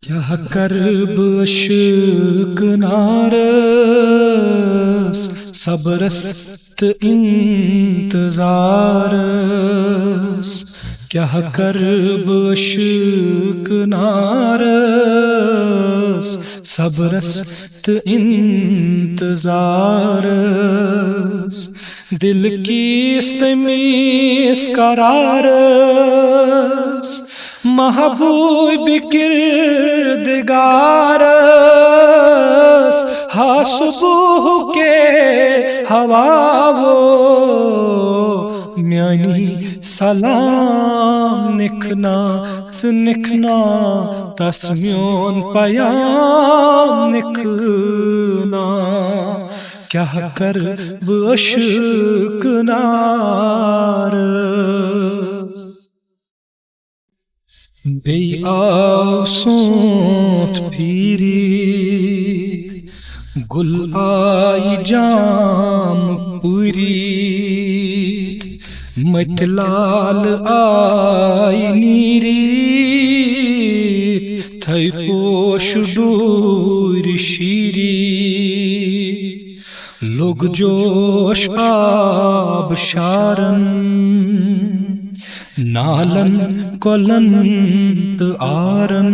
क्या करब अशक नारस सबरस्त इंतजारस। क्या करब अशक नारस सबरस्त इंतजारस। दिल की इस्तमीस करारस महबूब किरदगारस। हा सुबह के हवावो म्यानी सलाम निखना निखना तस्म्योन पयाम निखना। क्या करब अशक नारस बेई आव सोंत फिरीत गुल आई जाम पुरीत। मतलाल आई नीरीत थई पोश डूर शीरीत। लोग जोश आब शारन नालन कोलंत आरन।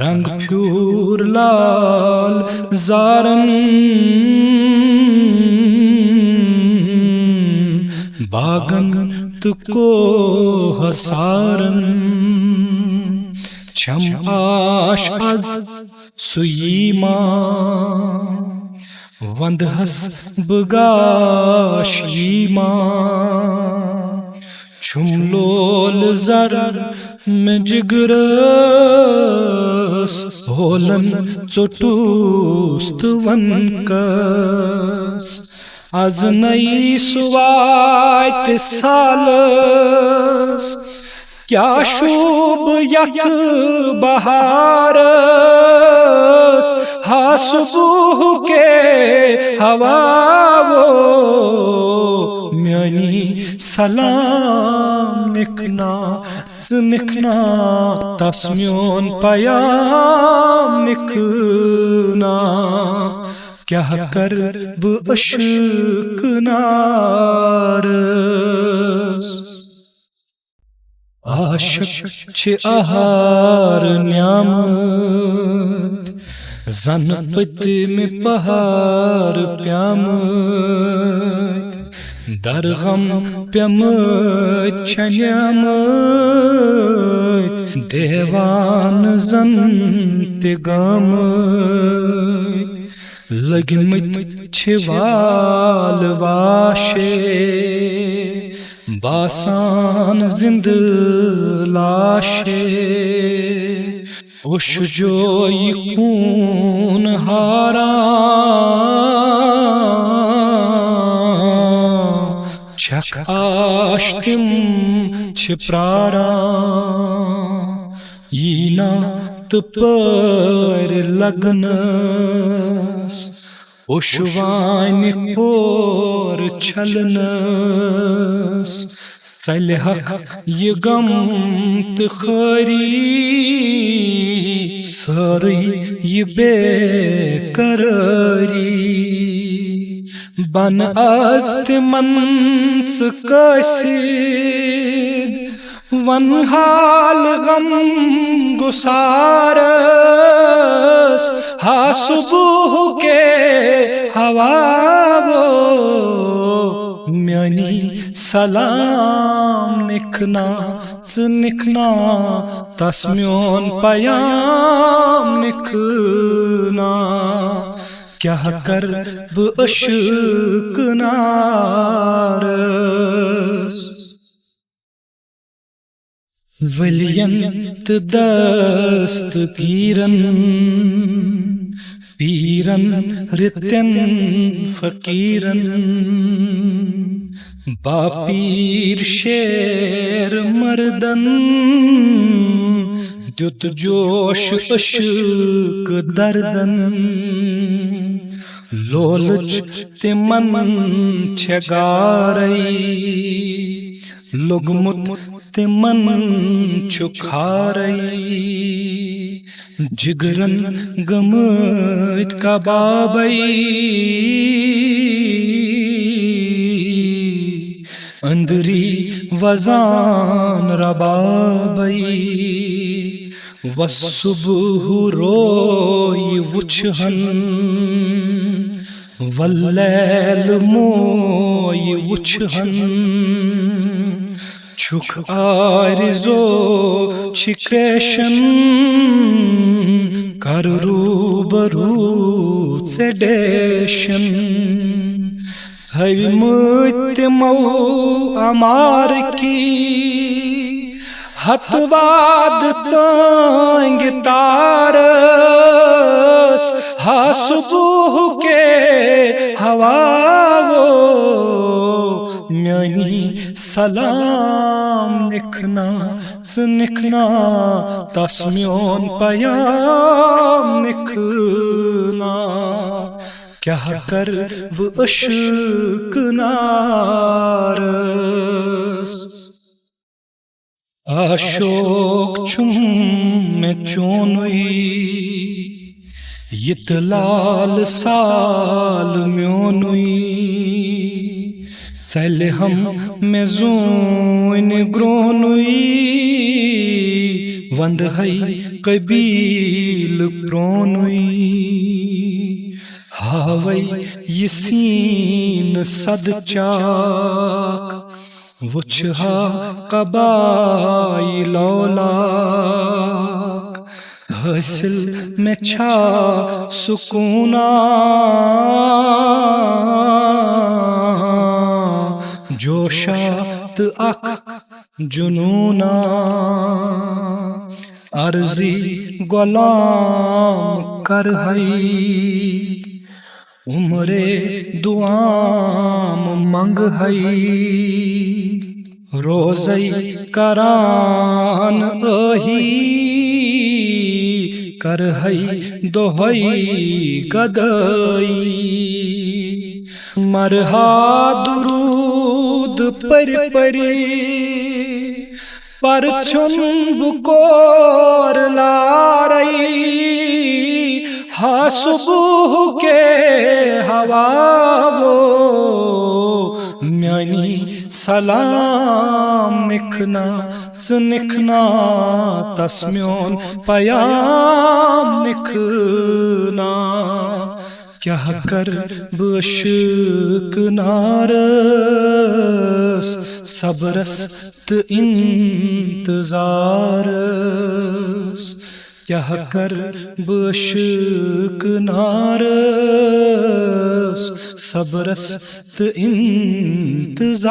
रंग फ्यूर लाल जारन बागन तुको हसारन। छम आश अज सुयीमा वंदहस बगाश यीमा। छुमलोल जर में जिगरस होलन चोटूस्त वनकस। आज नई सुवात सालस क्या शुभ यथ बहारस। हा सुबह के हवावो म्यानी सलाम निखना निखना तस्म्योन पयाम निखना। क्या करब अशक नारस आशक छे आहार न्यामत। जनपत में पहाड़ प्यामत दरगम प्यमत छन्यामत। देवान जन तिगमत लगमत छिवाल वाशे। बासान जिंद लाशे उश जोई खून हारा। छक आश्तिम छिप्रारा यीना तुपर लगनस। उशवान खोर छलनस चल हक ये गम तखरी। सारी ये बेकरारी बन अस्त मंस कसीद। वन हाल गम गुसारस हा सुबह के हवावो म्यानी सलाम निखना निखना तस्म्योन पयाम निखना। क्या करब अशक नारस वलियंत दस्त पीरन पीरन रित्यन फकीरन। बापीर शेर मर्दन द्युत जोश अशक दर्दन। लोलच तिमन छगारई लुगमुत तिमन छु खारई जिगरन गमत कबाबई अंदरी वजान रबाबई वसुबह रोय वुछहन वल्लैल मोय वुछहन छुख आरिज़ो छिक्रेशन कर रूबरू सेडेशन थविमो अमार की हतवाद चांग तारस हा सुबह के हवावो म्यानी सलाम निखना निखना तस्म्योन पयाम निखना क्या कर अशक नारस अशोक छुम में चोनुई यत लाल साल म्योनुई चल हम में जोन ग्रोनुई वंद है कबील प्रोनुई हावई यसीन सद चाक वुछहा कबाई लौलाक हासिल में छा सुकूना जोशात अख जुनूना अर्जी गुलाम कर हई उम्रे दुआम मंग हई रोज़ई करान अही कर हई दोहई गदई मरहा दुरूद पर परी पर छुन बुकोर लारई हा सुबह के हवावो म्यानी सलाम निखना निखना तस्म्योन पयाम निखना क्या कर बशक नारस सबरस इंतजारस क्या कर बशक नारस सबरस इंतजार